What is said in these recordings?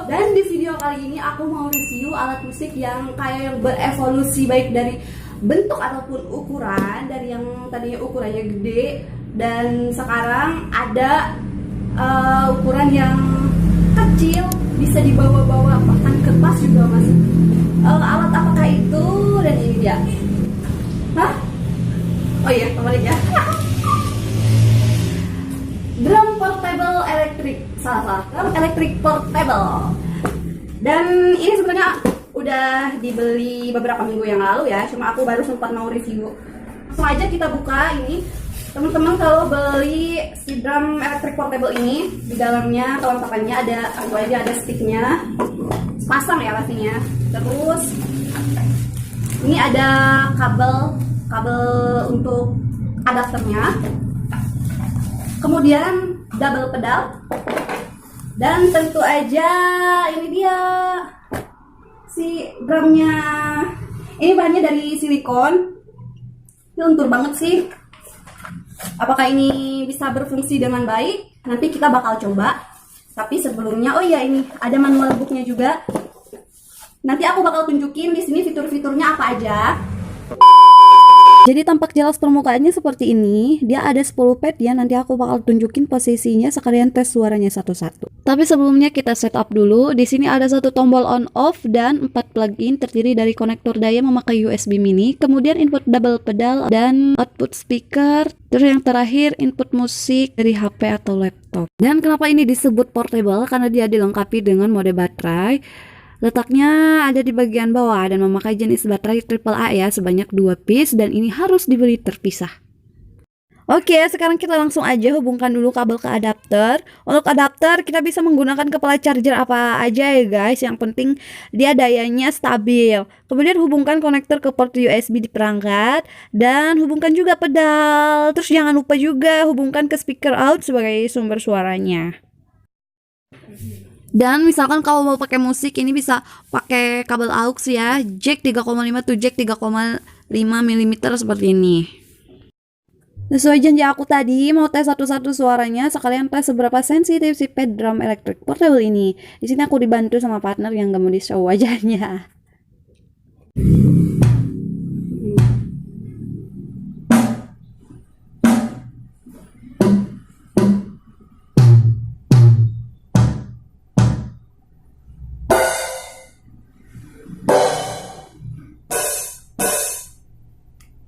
Dan di video kali ini aku mau review alat musik yang kayak yang berevolusi baik dari bentuk ataupun ukuran. Dari yang tadinya ukurannya gede dan sekarang ada ukuran yang kecil, bisa dibawa-bawa, bahkan kertas juga masuk. Alat apakah itu? Dan ini dia. Hah? Oh iya, kembali ya. Drum portable electric, salah. Drum electric portable. Dan ini sebenarnya udah dibeli beberapa minggu yang lalu ya. Cuma aku baru sempat mau review. Langsung aja kita buka ini. Teman-teman kalau beli si drum electric portable ini, di dalamnya kelengkapannya ada, aku aja ada sticknya, pasang ya pastinya. Terus ini ada kabel untuk adapternya. Kemudian double pedal. Dan tentu aja ini dia si drumnya. Ini bahannya dari silikon. Ini lentur banget sih. Apakah ini bisa berfungsi dengan baik? Nanti kita bakal coba. Tapi sebelumnya, oh iya, ini ada manual booknya juga. Nanti aku bakal tunjukin di sini fitur-fiturnya apa aja. Jadi tampak jelas permukaannya seperti ini. Dia ada 10 pad ya. Nanti aku bakal tunjukin posisinya sekalian tes suaranya satu-satu. Tapi sebelumnya kita setup dulu. Di sini ada satu tombol on off dan 4 plugin terdiri dari konektor daya memakai USB mini, kemudian input double pedal dan output speaker. Terus yang terakhir input musik dari HP atau laptop. Dan kenapa ini disebut portable? Karena dia dilengkapi dengan mode baterai. Letaknya ada di bagian bawah dan memakai jenis baterai AAA ya, sebanyak 2 piece, dan ini harus dibeli terpisah. Oke, sekarang kita langsung aja hubungkan dulu kabel ke adapter. Untuk adapter kita bisa menggunakan kepala charger apa aja ya guys, yang penting dia dayanya stabil. Kemudian hubungkan konektor ke port USB di perangkat dan hubungkan juga pedal. Terus jangan lupa juga hubungkan ke speaker out sebagai sumber suaranya. Dan misalkan kalau mau pakai musik, ini bisa pakai kabel aux ya, jack 3,5 to jack 3,5 mm seperti ini. Sesuai janji aku tadi, mau tes satu-satu suaranya, sekalian tes seberapa sensitif si pad drum electric portable ini. Di sini aku dibantu sama partner yang gak mau di-show wajahnya.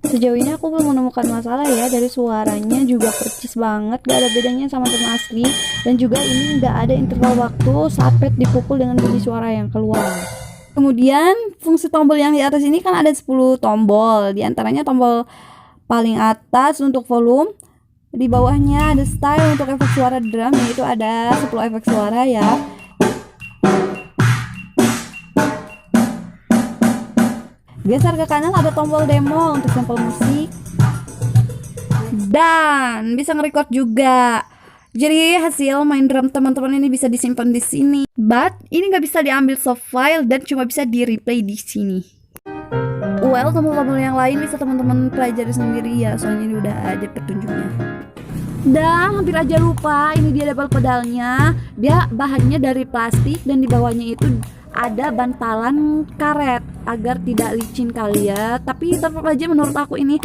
Sejauh ini aku belum menemukan masalah ya, dari suaranya juga percis banget, gak ada bedanya sama drum asli. Dan juga ini gak ada interval waktu saat pad dipukul dengan bunyi suara yang keluar. Kemudian fungsi tombol yang di atas ini kan ada 10 tombol. Di antaranya tombol paling atas untuk volume, di bawahnya ada style untuk efek suara drum, yaitu ada 10 efek suara ya. Geser ke kanan ada tombol demo untuk sampel musik. Dan bisa nge-record juga. Jadi hasil main drum teman-teman ini bisa disimpan di sini. But ini nggak bisa diambil soft file dan cuma bisa di replay di sini. Well, tombol-tombol yang lain bisa teman-teman pelajari sendiri ya, soalnya ini udah ada petunjuknya. Dan hampir aja lupa, ini dia double pedalnya. Dia bahannya dari plastik dan di bawahnya itu ada bantalan karet agar tidak licin kali ya. Tapi tetap aja menurut aku ini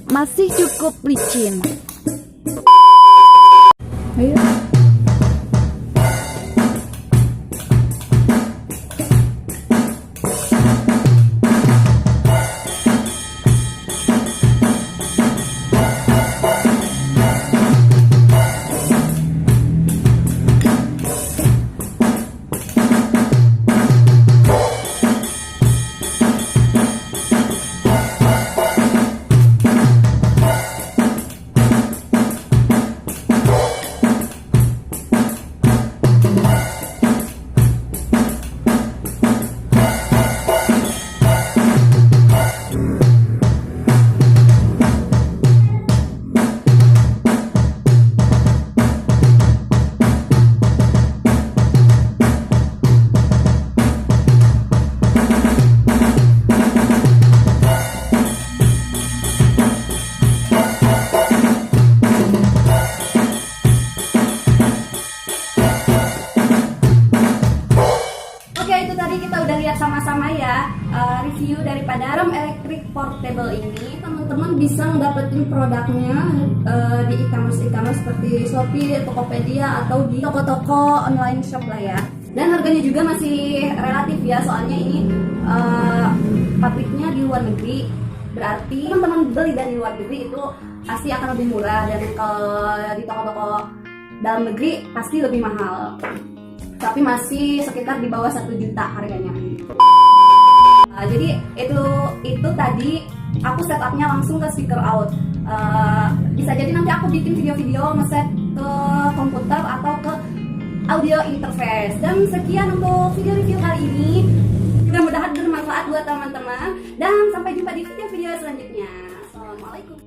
masih cukup licin. Ayo. lihat sama-sama ya review daripada drum elektrik portable ini. Teman-teman bisa mendapatkan produknya di e-commerce seperti Shopee, Tokopedia atau di toko-toko online shop lah ya. Dan harganya juga masih relatif ya, soalnya ini pabriknya di luar negeri. Berarti teman-teman beli dari luar negeri itu pasti akan lebih murah, dan kalau di toko-toko dalam negeri pasti lebih mahal. Tapi masih sekitar di bawah 1 juta harganya. Jadi itu tadi aku setupnya langsung ke speaker out. Bisa jadi nanti aku bikin video-video ngeset ke komputer atau ke audio interface. Dan sekian untuk video review kali ini. Mudah-mudahan bermanfaat buat teman-teman, dan sampai jumpa di video-video selanjutnya. Assalamualaikum.